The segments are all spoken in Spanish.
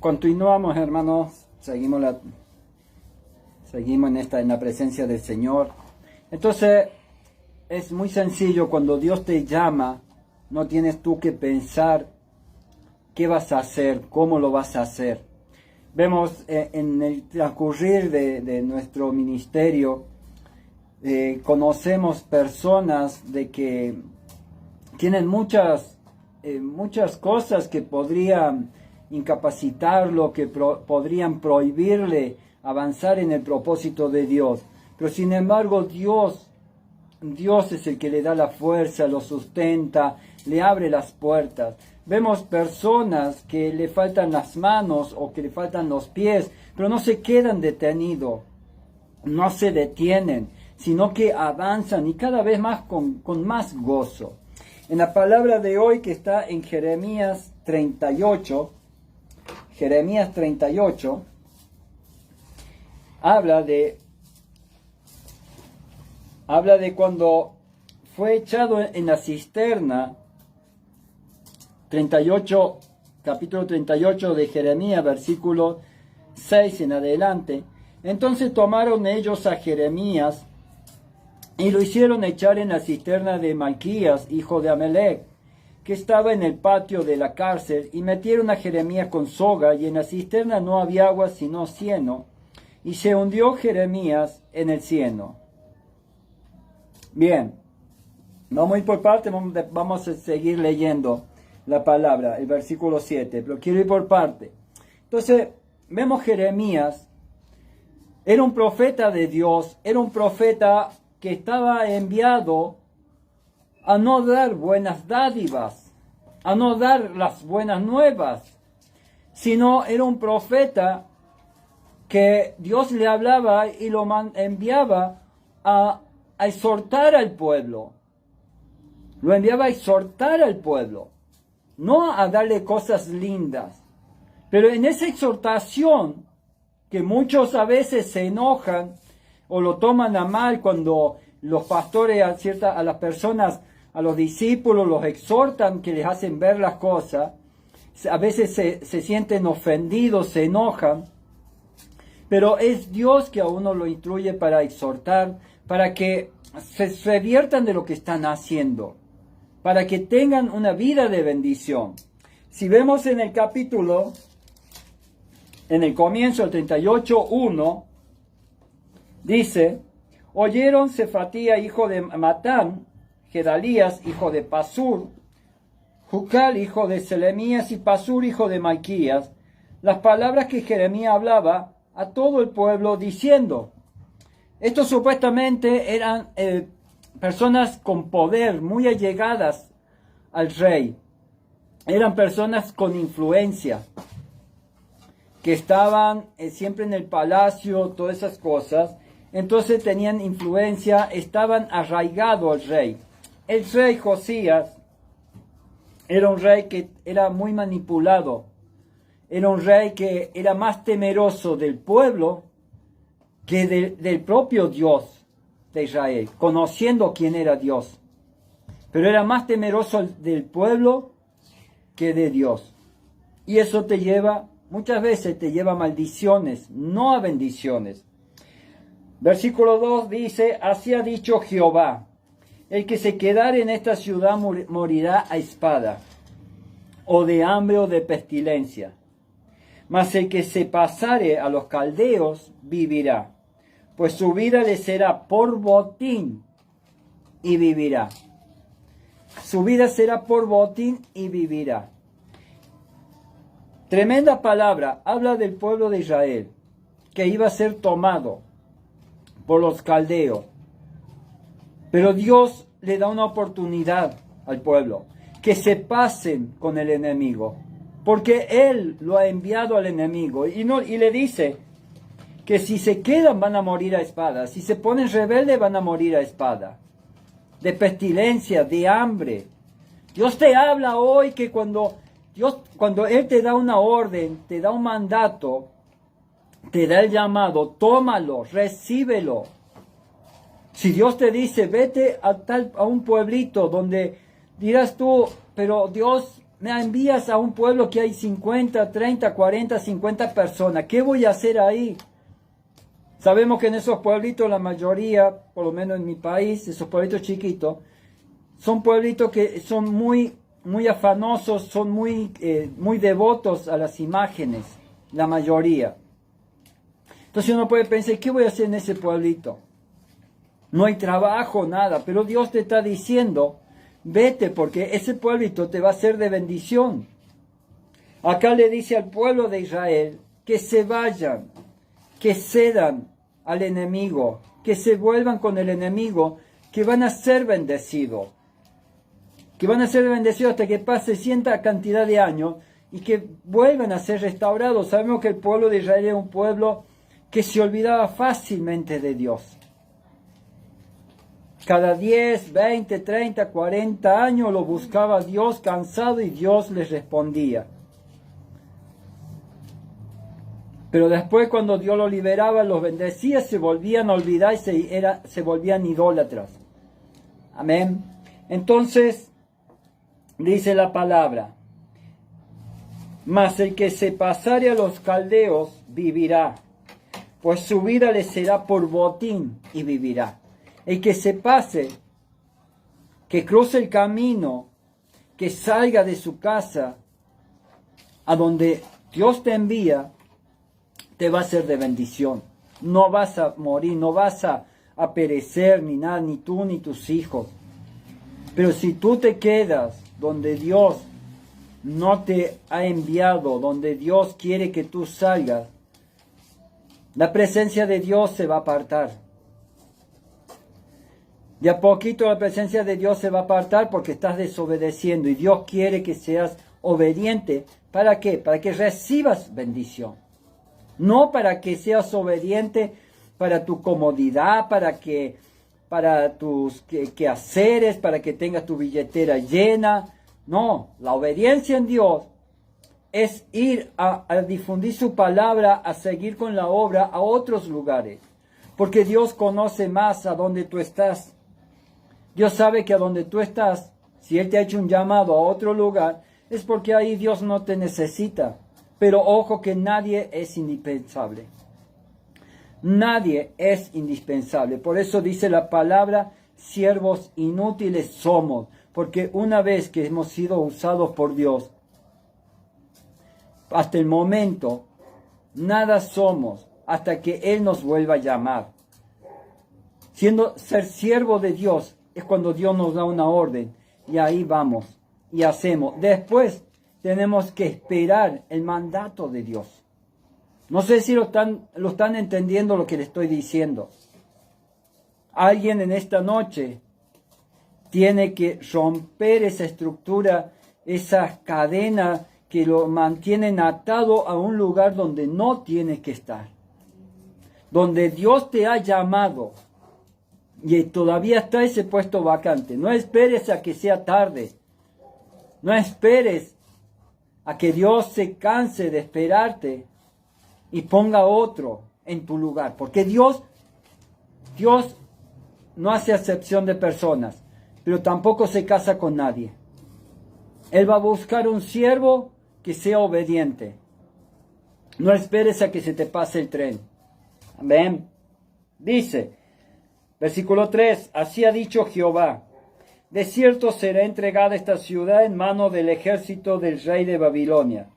Continuamos, hermanos. Seguimos en la presencia del Señor. Entonces, es muy sencillo. Cuando Dios te llama, no tienes tú que pensar qué vas a hacer, cómo lo vas a hacer. Vemos en el transcurrir de nuestro ministerio, conocemos personas de que tienen muchas cosas que podrían incapacitarlo, que podrían prohibirle avanzar en el propósito de Dios. Pero sin embargo, Dios es el que le da la fuerza, lo sustenta, le abre las puertas. Vemos personas que le faltan las manos o que le faltan los pies, pero no se quedan detenidos, no se detienen, sino que avanzan y cada vez más con más gozo. En la palabra de hoy que está en Jeremías 38, habla de cuando fue echado en la cisterna. 38, capítulo 38 de Jeremías, versículo 6 en adelante. Entonces tomaron ellos a Jeremías y lo hicieron echar en la cisterna de Malquías, hijo de Amelec, que estaba en el patio de la cárcel, y metieron a Jeremías con soga, y en la cisterna no había agua sino cieno, y se hundió Jeremías en el cieno. Bien, vamos a ir por parte, vamos a seguir leyendo la palabra, el versículo 7, pero quiero ir por parte. Entonces, vemos Jeremías, era un profeta de Dios, era un profeta que estaba enviado a no dar buenas dádivas, a no dar las buenas nuevas, sino era un profeta que Dios le hablaba y lo enviaba a exhortar al pueblo. Lo enviaba a exhortar al pueblo, no a darle cosas lindas. Pero en esa exhortación, que muchos a veces se enojan o lo toman a mal cuando los pastores a las personas, a los discípulos, los exhortan, que les hacen ver las cosas, a veces se sienten ofendidos, se enojan, pero es Dios que a uno lo instruye para exhortar, para que se reviertan de lo que están haciendo, para que tengan una vida de bendición. Si vemos en el capítulo, en el comienzo, el 38:1, dice: oyeron Sefatía, hijo de Matán, Gedalías, hijo de Pasur, Jucal, hijo de Selemías, y Pasur, hijo de Malquías, las palabras que Jeremías hablaba a todo el pueblo, diciendo. Estos supuestamente eran personas con poder, muy allegadas al rey. Eran personas con influencia, que estaban siempre en el palacio, todas esas cosas. Entonces tenían influencia, estaban arraigados al rey. El rey Josías era un rey que era muy manipulado. Era un rey que era más temeroso del pueblo que del propio Dios de Israel, conociendo quién era Dios. Pero era más temeroso del pueblo que de Dios. Y eso muchas veces te lleva a maldiciones, no a bendiciones. Versículo 2 dice: así ha dicho Jehová, el que se quedare en esta ciudad morirá a espada, o de hambre o de pestilencia. Mas el que se pasare a los caldeos vivirá, pues su vida le será por botín y vivirá. Su vida será por botín y vivirá. Tremenda palabra, habla del pueblo de Israel, que iba a ser tomado por los caldeos. Pero Dios le da una oportunidad al pueblo, que se pasen con el enemigo, porque Él lo ha enviado al enemigo, y le dice que si se quedan van a morir a espada, si se ponen rebeldes van a morir a espada, de pestilencia, de hambre. Dios te habla hoy que cuando Él te da una orden, te da un mandato, te da el llamado, tómalo, recíbelo. Si Dios te dice, vete a un pueblito donde dirás tú, pero Dios, me envías a un pueblo que hay 50, 30, 40, 50 personas. ¿Qué voy a hacer ahí? Sabemos que en esos pueblitos la mayoría, por lo menos en mi país, esos pueblitos chiquitos, son pueblitos que son muy afanosos, son muy devotos a las imágenes, la mayoría. Entonces uno puede pensar, ¿qué voy a hacer en ese pueblito? No hay trabajo, nada, pero Dios te está diciendo, vete porque ese pueblito te va a ser de bendición. Acá le dice al pueblo de Israel que se vayan, que cedan al enemigo, que se vuelvan con el enemigo, que van a ser bendecidos. Que van a ser bendecidos hasta que pase cierta cantidad de años y que vuelvan a ser restaurados. Sabemos que el pueblo de Israel es un pueblo que se olvidaba fácilmente de Dios. Cada 10, 20, 30, 40 años lo buscaba Dios cansado y Dios les respondía. Pero después cuando Dios los liberaba, los bendecía, se volvían a olvidar y se volvían idólatras. Amén. Entonces, dice la palabra, mas el que se pasare a los caldeos vivirá, pues su vida le será por botín y vivirá. El que se pase, que cruce el camino, que salga de su casa, a donde Dios te envía, te va a ser de bendición. No vas a morir, no vas a perecer ni nada, ni tú ni tus hijos. Pero si tú te quedas donde Dios no te ha enviado, donde Dios quiere que tú salgas, la presencia de Dios se va a apartar. De a poquito la presencia de Dios se va a apartar porque estás desobedeciendo y Dios quiere que seas obediente. ¿Para qué? Para que recibas bendición. No para que seas obediente para tu comodidad, para tus quehaceres, para que tengas tu billetera llena. No, la obediencia en Dios es ir a difundir su palabra, a seguir con la obra a otros lugares. Porque Dios conoce más a donde tú estás. Dios sabe que a donde tú estás, si Él te ha hecho un llamado a otro lugar, es porque ahí Dios no te necesita. Pero ojo que nadie es indispensable. Nadie es indispensable. Por eso dice la palabra, siervos inútiles somos. Porque una vez que hemos sido usados por Dios, hasta el momento, nada somos hasta que Él nos vuelva a llamar. Ser siervo de Dios es cuando Dios nos da una orden y ahí vamos y hacemos. Después tenemos que esperar el mandato de Dios. No sé si lo están entendiendo lo que les estoy diciendo. Alguien en esta noche tiene que romper esa estructura, esa cadena que lo mantienen atado a un lugar donde no tiene que estar. Donde Dios te ha llamado y todavía está ese puesto vacante. No esperes a que sea tarde. No esperes a que Dios se canse de esperarte y ponga otro en tu lugar. Porque Dios no hace acepción de personas, pero tampoco se casa con nadie. Él va a buscar un siervo que sea obediente. No esperes a que se te pase el tren. Amén. Dice, versículo 3, así ha dicho Jehová, de cierto será entregada esta ciudad en mano del ejército del rey de Babilonia,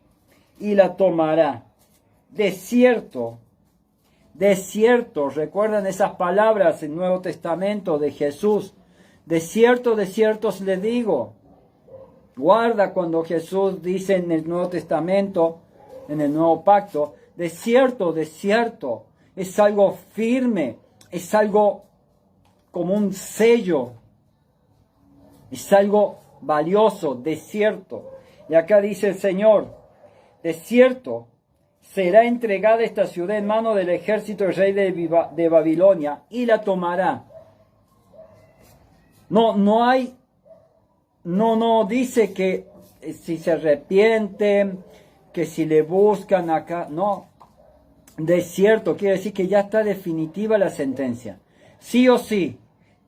y la tomará. De cierto, recuerdan esas palabras en el Nuevo Testamento de Jesús, de cierto os le digo. Guarda cuando Jesús dice en el Nuevo Testamento, en el Nuevo Pacto, de cierto, es algo firme, es algo como un sello, es algo valioso, de cierto. Y acá dice el Señor, de cierto será entregada esta ciudad en mano del ejército del rey de Babilonia y la tomará. No dice que si se arrepienten, que si le buscan acá, no. De cierto, quiere decir que ya está definitiva la sentencia. Sí o sí,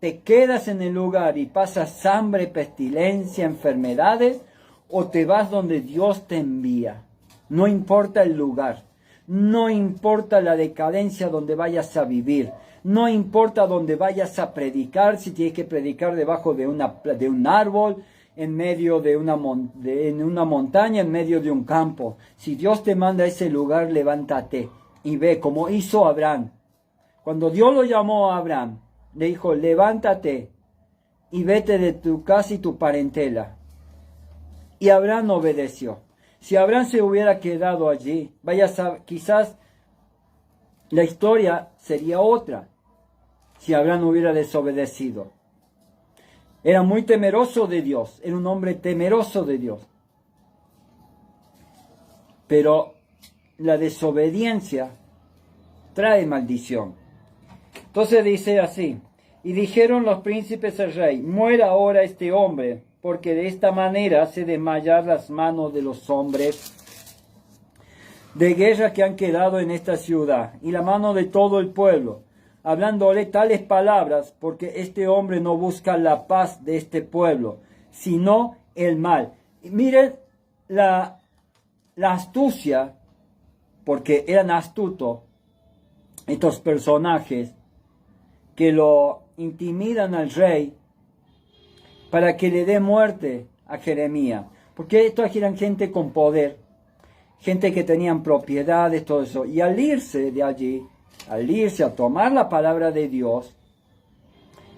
te quedas en el lugar y pasas hambre, pestilencia, enfermedades, o te vas donde Dios te envía. No importa el lugar, no importa la decadencia donde vayas a vivir, no importa donde vayas a predicar, si tienes que predicar debajo de un árbol, en medio de en una montaña, en medio de un campo. Si Dios te manda a ese lugar, levántate y ve, como hizo Abraham. Cuando Dios lo llamó a Abraham, le dijo, levántate y vete de tu casa y tu parentela. Y Abraham obedeció. Si Abraham se hubiera quedado allí, quizás la historia sería otra, si Abraham hubiera desobedecido. Era muy temeroso de Dios, era un hombre temeroso de Dios. Pero la desobediencia trae maldición. Entonces dice así, y dijeron los príncipes al rey, muera ahora este hombre, porque de esta manera hace desmayar las manos de los hombres de guerra que han quedado en esta ciudad, y la mano de todo el pueblo, hablándole tales palabras, porque este hombre no busca la paz de este pueblo, sino el mal. Y miren la astucia, porque eran astutos estos personajes que lo intimidan al rey para que le dé muerte a Jeremías. Porque estos eran gente con poder, gente que tenían propiedades, todo eso. Y al irse de allí, al irse a tomar la palabra de Dios,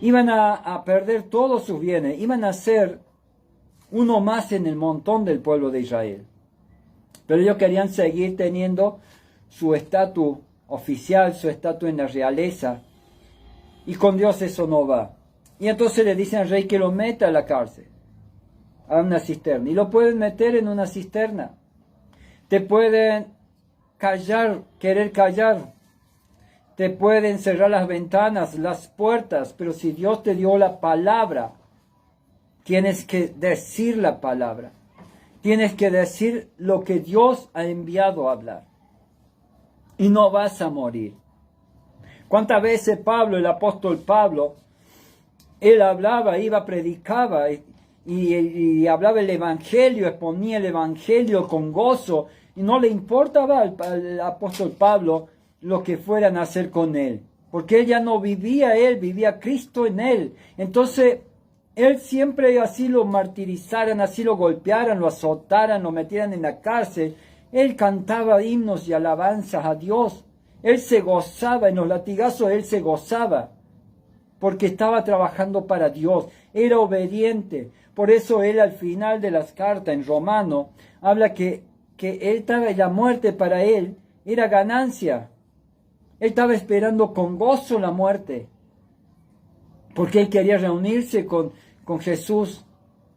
iban a perder todos sus bienes, iban a ser uno más en el montón del pueblo de Israel. Pero ellos querían seguir teniendo su estatus oficial, su estatus en la realeza, y con Dios eso no va. Y entonces le dicen al rey que lo meta a la cárcel, a una cisterna, y lo pueden meter en una cisterna. Te pueden callar, querer callar, te pueden cerrar las ventanas, las puertas, pero si Dios te dio la palabra, tienes que decir la palabra. Tienes que decir lo que Dios ha enviado a hablar. Y no vas a morir. ¿Cuántas veces Pablo, el apóstol Pablo, él hablaba, predicaba y hablaba el evangelio, exponía el evangelio con gozo, y no le importaba al apóstol Pablo lo que fueran a hacer con él, porque él ya no vivía él, vivía Cristo en él. Entonces, él siempre así lo martirizaran, así lo golpearan, lo azotaran, lo metieran en la cárcel, él cantaba himnos y alabanzas a Dios. Él se gozaba, en los latigazos él se gozaba, porque estaba trabajando para Dios, era obediente. Por eso él al final de las cartas en Romano habla que él estaba, la muerte para él era ganancia. Él estaba esperando con gozo la muerte, porque él quería reunirse con Jesús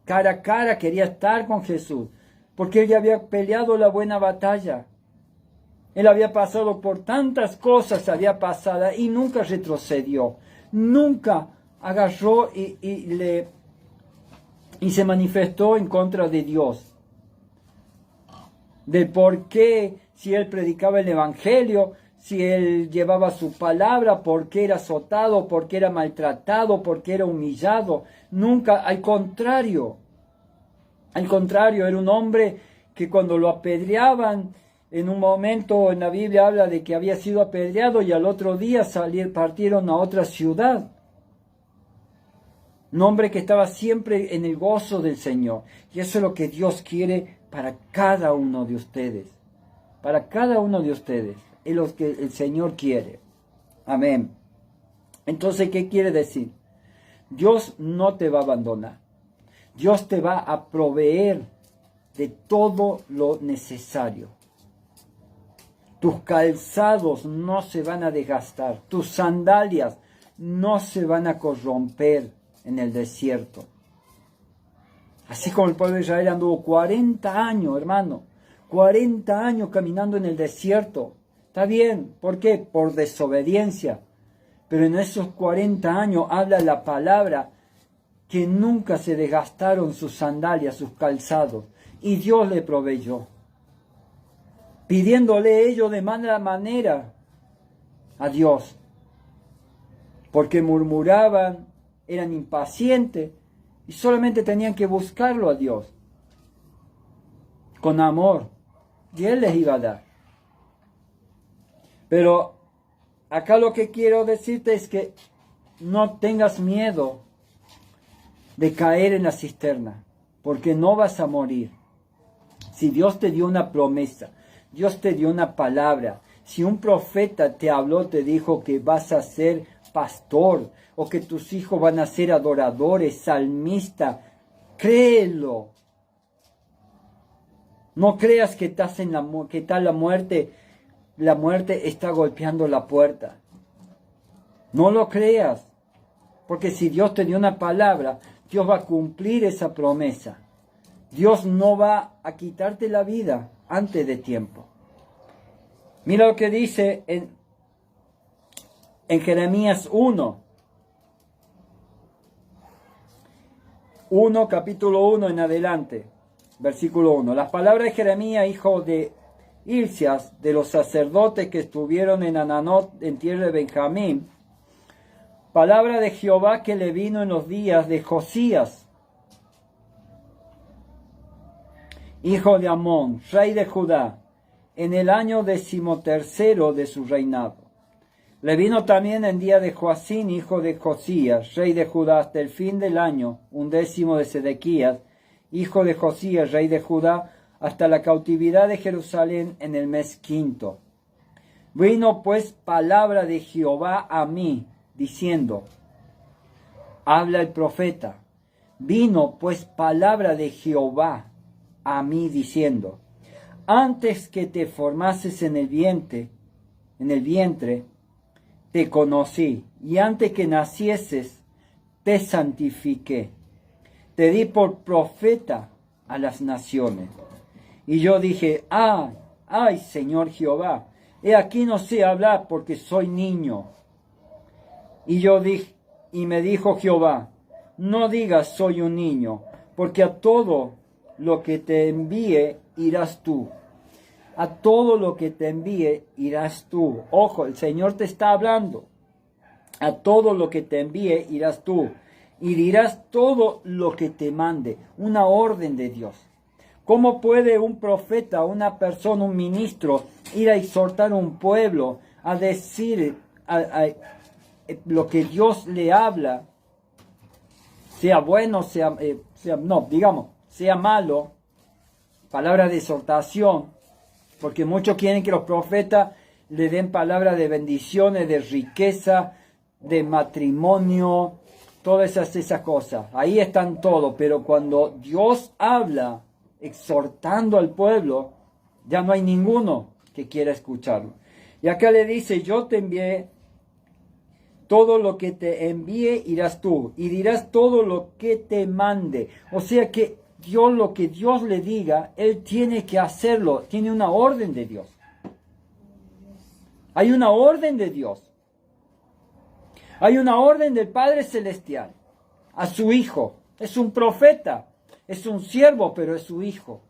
cara a cara, quería estar con Jesús, porque él ya había peleado la buena batalla. Él había pasado por tantas cosas, había pasado y nunca retrocedió, nunca agarró y se manifestó en contra de Dios. Del por qué, si él predicaba el evangelio, si él llevaba su palabra, por qué era azotado, por qué era maltratado, por qué era humillado. Nunca, al contrario, era un hombre que cuando lo apedreaban, en un momento en la Biblia habla de que había sido apedreado y al otro día partieron a otra ciudad. Un hombre que estaba siempre en el gozo del Señor. Y eso es lo que Dios quiere para cada uno de ustedes. Para cada uno de ustedes. Es lo que el Señor quiere. Amén. Entonces, ¿qué quiere decir? Dios no te va a abandonar. Dios te va a proveer de todo lo necesario. Tus calzados no se van a desgastar. Tus sandalias no se van a corromper en el desierto. Así como el pueblo de Israel anduvo 40 años, hermano. 40 años caminando en el desierto. Está bien. ¿Por qué? Por desobediencia. Pero en esos 40 años habla la palabra que nunca se desgastaron sus sandalias, sus calzados. Y Dios le proveyó. Pidiéndole ellos de mala manera a Dios. Porque murmuraban, eran impacientes y solamente tenían que buscarlo a Dios. con amor, y Él les iba a dar. Pero acá lo que quiero decirte es que no tengas miedo de caer en la cisterna, porque no vas a morir. Si Dios te dio una promesa, Dios te dio una palabra, si un profeta te habló, te dijo que vas a ser pastor, o que tus hijos van a ser adoradores, salmistas, créelo. No creas que estás que está la muerte está golpeando la puerta. No lo creas, porque si Dios te dio una palabra, Dios va a cumplir esa promesa. Dios no va a quitarte la vida antes de tiempo. Mira lo que dice en Jeremías 1, capítulo 1 en adelante, versículo 1. Las palabras de Jeremías, hijo de Hilcias, de los sacerdotes que estuvieron en Ananot, en tierra de Benjamín, palabra de Jehová que le vino en los días de Josías, hijo de Amón, rey de Judá, en el año 13º de su reinado. Le vino también en día de Joacín, hijo de Josías, rey de Judá, hasta el fin del año 11 de Sedequías, hijo de Josías, rey de Judá, hasta la cautividad de Jerusalén en el mes 5. Vino pues palabra de Jehová a mí, diciendo, habla el profeta. Vino pues palabra de Jehová a mí, diciendo, antes que te formases en el vientre, te conocí, y antes que nacieses, te santifiqué. Te di por profeta a las naciones. Y yo dije, ay, Señor Jehová, he aquí no sé hablar porque soy niño. Y yo dije, y me dijo Jehová, no digas soy un niño, porque a todo lo que te envíe irás tú. A todo lo que te envíe irás tú. Ojo, el Señor te está hablando. A todo lo que te envíe irás tú. Y dirás todo lo que te mande. Una orden de Dios. ¿Cómo puede un profeta, una persona, un ministro ir a exhortar a un pueblo, a decir lo que Dios le habla, sea bueno, sea malo? Palabra de exhortación, porque muchos quieren que los profetas le den palabras de bendiciones, de riqueza, de matrimonio, todas esas cosas. Ahí están todos, pero cuando Dios habla exhortando al pueblo, ya no hay ninguno que quiera escucharlo. Y acá le dice, yo te envié, todo lo que te envíe irás tú, y dirás todo lo que te mande. O sea que Dios, lo que Dios le diga, Él tiene que hacerlo, tiene una orden de Dios. Hay una orden de Dios. Hay una orden del Padre Celestial a su Hijo. Es un profeta. Es un siervo, pero es su hijo.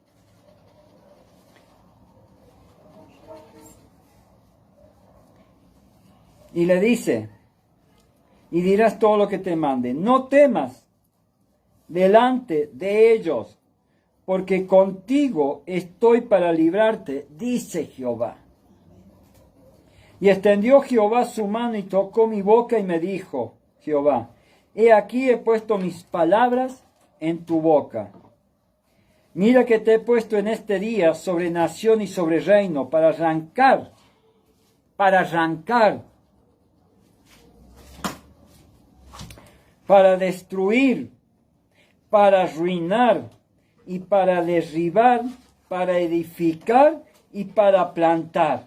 Y le dice, y dirás todo lo que te mande. No temas delante de ellos, porque contigo estoy para librarte, dice Jehová. Y extendió Jehová su mano y tocó mi boca y me dijo, Jehová, he aquí he puesto mis palabras en tu boca. Mira que te he puesto en este día sobre nación y sobre reino para arrancar, para destruir, para arruinar y para derribar, para edificar y para plantar.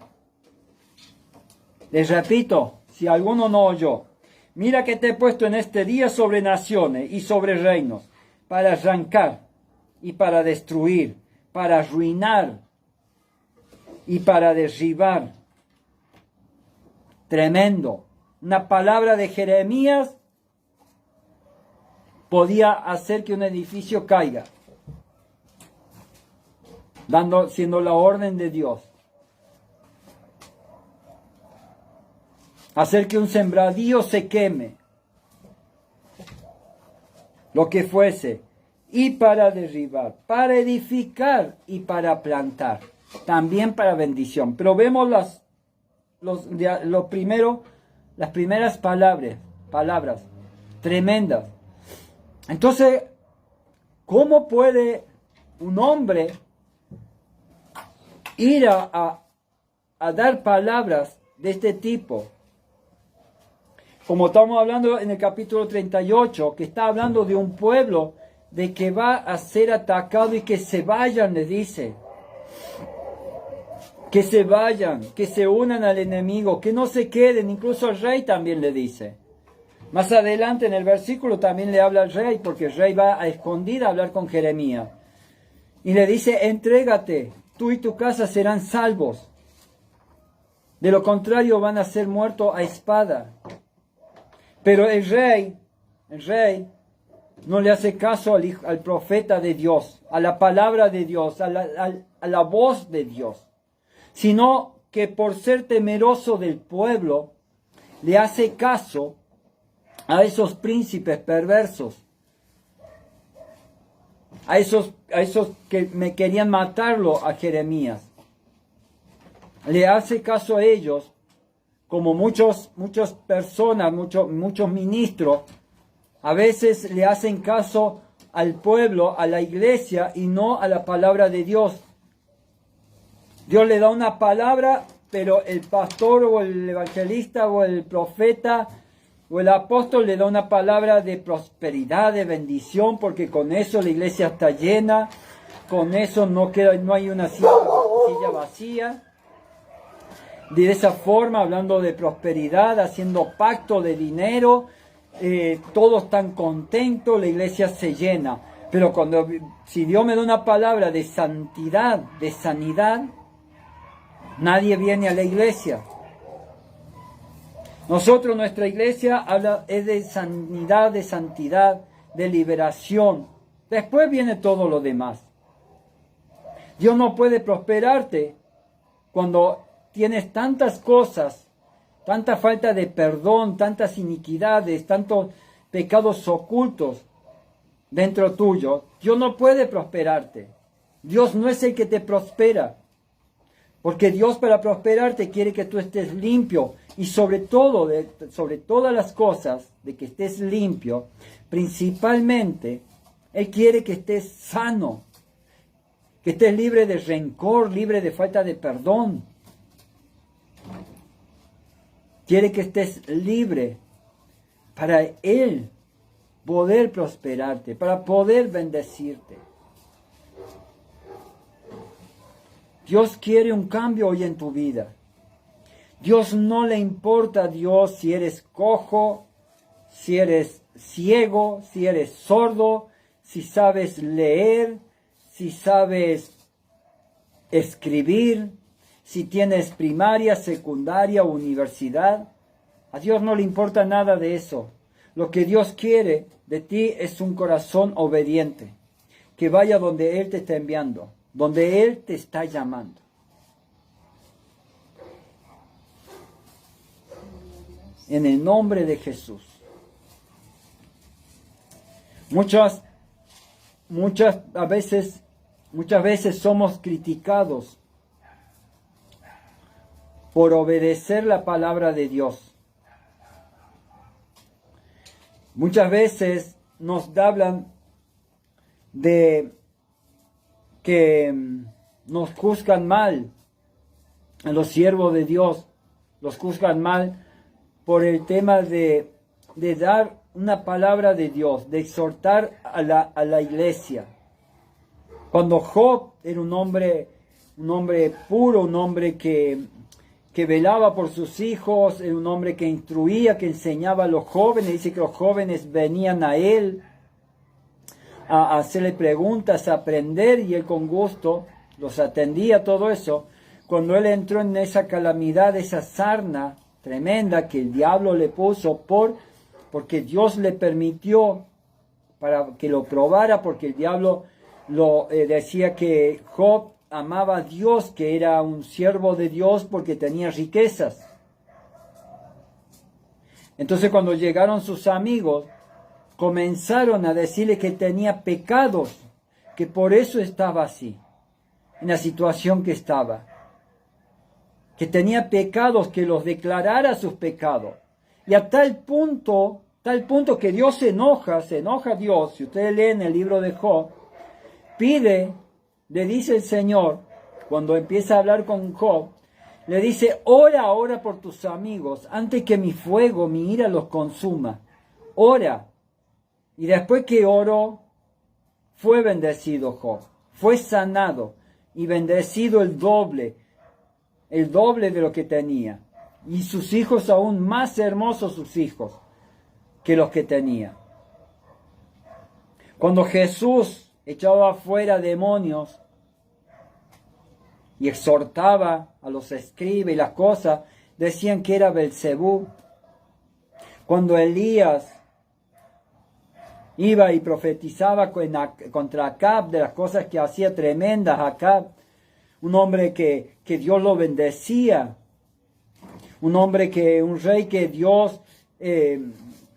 Les repito, si alguno no oyó, mira que te he puesto en este día sobre naciones y sobre reinos, para arrancar y para destruir, para arruinar y para derribar. Tremendo. Una palabra de Jeremías podía hacer que un edificio caiga, siendo la orden de Dios. Hacer que un sembradío se queme. Lo que fuese. y para derribar, para edificar y para plantar, también para bendición. Pero vemos las primeras palabras tremendas. Entonces, ¿cómo puede un hombre ir a dar palabras de este tipo? Como estamos hablando en el capítulo 38, que está hablando de un pueblo de que va a ser atacado y que se vayan, le dice. Que se vayan, que se unan al enemigo, que no se queden, incluso el rey también le dice. Más adelante en el versículo también le habla al rey, porque el rey va a escondida a hablar con Jeremías. Y le dice, entrégate, tú y tu casa serán salvos. De lo contrario van a ser muertos a espada. Pero el rey no le hace caso al profeta de Dios, a la palabra de Dios, a la voz de Dios, sino que por ser temeroso del pueblo, le hace caso a esos príncipes perversos, a esos que me querían matarlo a Jeremías. Le hace caso a ellos, como muchas personas, muchos ministros, a veces le hacen caso al pueblo, a la iglesia, y no a la palabra de Dios. Dios le da una palabra, pero el pastor o el evangelista o el profeta o el apóstol le da una palabra de prosperidad, de bendición, porque con eso la iglesia está llena, con eso no hay una silla vacía. De esa forma, hablando de prosperidad, haciendo pacto de dinero, todos están contentos, la iglesia se llena. Pero si Dios me da una palabra de santidad, de sanidad, nadie viene a la iglesia. Nuestra iglesia es de sanidad, de santidad, de liberación. Después viene todo lo demás. Dios no puede prosperarte cuando tienes tantas cosas, tanta falta de perdón, tantas iniquidades, tantos pecados ocultos dentro tuyo. Dios no puede prosperarte. Dios no es el que te prospera. Porque Dios, para prosperarte, quiere que tú estés limpio. Y sobre todas las cosas, de que estés limpio, principalmente, Él quiere que estés sano. Que estés libre de rencor, libre de falta de perdón. Quiere que estés libre para Él poder prosperarte, para poder bendecirte. Dios quiere un cambio hoy en tu vida. Dios no le importa a Dios si eres cojo, si eres ciego, si eres sordo, si sabes leer, si sabes escribir, si tienes primaria, secundaria o universidad. A Dios no le importa nada de eso. Lo que Dios quiere de ti es un corazón obediente, que vaya donde Él te está enviando, donde Él te está llamando. En el nombre de Jesús. Muchas veces somos criticados por obedecer la palabra de Dios. Muchas veces nos hablan de que nos juzgan mal a los siervos de Dios, los juzgan mal por el tema de dar una palabra de Dios, de exhortar a la iglesia. Cuando Job era un hombre puro, un hombre que velaba por sus hijos, era un hombre que instruía, que enseñaba a los jóvenes, dice que los jóvenes venían a él a hacerle preguntas, a aprender, y él con gusto los atendía, todo eso. Cuando él entró en esa calamidad, esa sarna tremenda que el diablo le puso porque Dios le permitió para que lo probara, porque el diablo decía que Job amaba a Dios, que era un siervo de Dios porque tenía riquezas. Entonces cuando llegaron sus amigos comenzaron a decirle que tenía pecados, que por eso estaba así, en la situación que estaba. Que tenía pecados, que los declarara sus pecados. Y a tal punto que Dios se enoja Dios. Si ustedes leen el libro de Job, le dice el Señor, cuando empieza a hablar con Job, le dice, ora ahora por tus amigos, antes que mi fuego, mi ira los consuma. Ora. Y después que oró, fue bendecido Job, fue sanado y bendecido el doble de lo que tenía. Y sus hijos aún más hermosos, sus hijos, que los que tenía. Cuando Jesús echaba fuera demonios y exhortaba a los escribas y las cosas, decían que era Belcebú. Cuando Elías iba y profetizaba contra Acab de las cosas que hacía tremendas Acab, un hombre que Dios lo bendecía, un rey que Dios,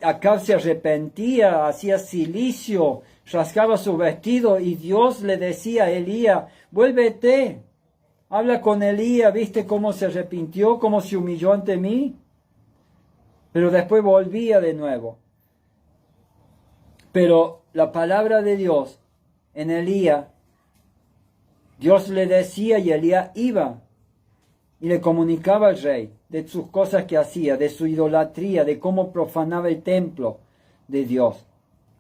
Acab se arrepentía, hacía cilicio, rasgaba su vestido y Dios le decía a Elías, vuélvete, habla con Elías, ¿viste cómo se arrepintió, cómo se humilló ante mí? Pero después volvía de nuevo. Pero la palabra de Dios en Elías, Dios le decía y Elías iba y le comunicaba al rey de sus cosas que hacía, de su idolatría, de cómo profanaba el templo de Dios,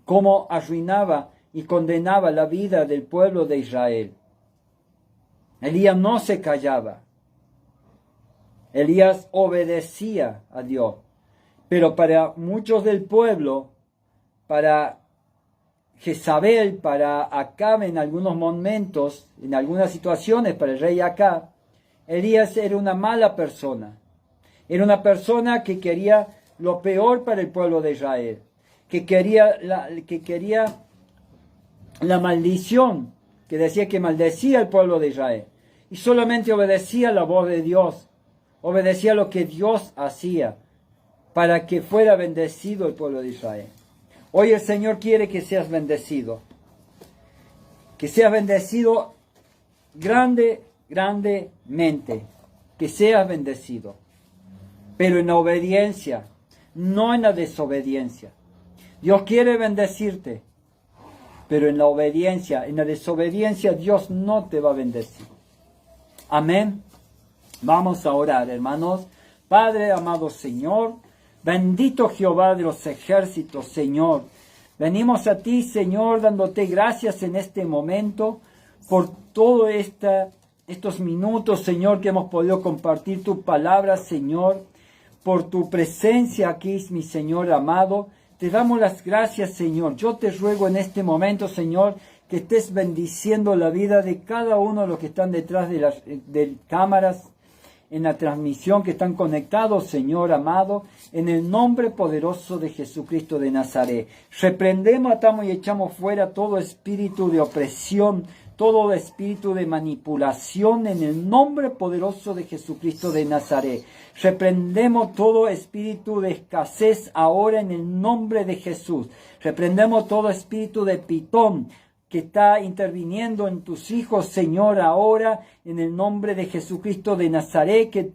cómo arruinaba y condenaba la vida del pueblo de Israel. Elías no se callaba. Elías obedecía a Dios. Pero para muchos del pueblo, para Jezabel, para Acab en algunos momentos, en algunas situaciones, para el rey Acab, Elías era una mala persona. Era una persona que quería lo peor para el pueblo de Israel, que quería la maldición, que decía que maldecía al pueblo de Israel. Y solamente obedecía la voz de Dios, obedecía lo que Dios hacía para que fuera bendecido el pueblo de Israel. Hoy el Señor quiere que seas bendecido grandemente, que seas bendecido, pero en la obediencia, no en la desobediencia. Dios quiere bendecirte, pero en la desobediencia Dios no te va a bendecir. Amén. Vamos a orar, hermanos. Padre, amado Señor, bendito Jehová de los ejércitos, Señor. Venimos a ti, Señor, dándote gracias en este momento por todo estos minutos, Señor, que hemos podido compartir tu palabra, Señor, por tu presencia aquí, mi Señor amado. Te damos las gracias, Señor. Yo te ruego en este momento, Señor, que estés bendiciendo la vida de cada uno de los que están detrás de las cámaras, en la transmisión, que están conectados, Señor amado, en el nombre poderoso de Jesucristo de Nazaret. Reprendemos, atamos y echamos fuera todo espíritu de opresión, todo espíritu de manipulación en el nombre poderoso de Jesucristo de Nazaret. Reprendemos todo espíritu de escasez ahora en el nombre de Jesús. Reprendemos todo espíritu de pitón que está interviniendo en tus hijos, Señor, ahora, en el nombre de Jesucristo de Nazaret, que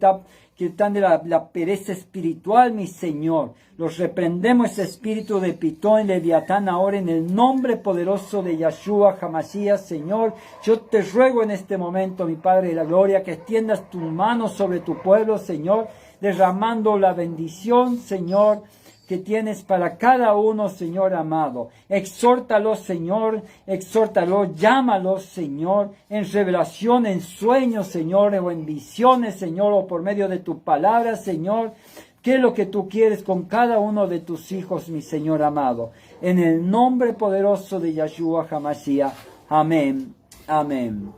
están de la pereza espiritual, mi Señor. Los reprendemos ese espíritu de Pitón y Leviatán ahora, en el nombre poderoso de Yahshua HaMashiach, Señor. Yo te ruego en este momento, mi Padre de la Gloria, que extiendas tu mano sobre tu pueblo, Señor, derramando la bendición, Señor, que tienes para cada uno, Señor amado. Exhórtalos, Señor, exhórtalos, llámalos, Señor, en revelación, en sueños, Señor, o en visiones, Señor, o por medio de tu palabra, Señor. ¿Qué es lo que tú quieres con cada uno de tus hijos, mi Señor amado? En el nombre poderoso de Yahshua HaMashiach. Amén. Amén.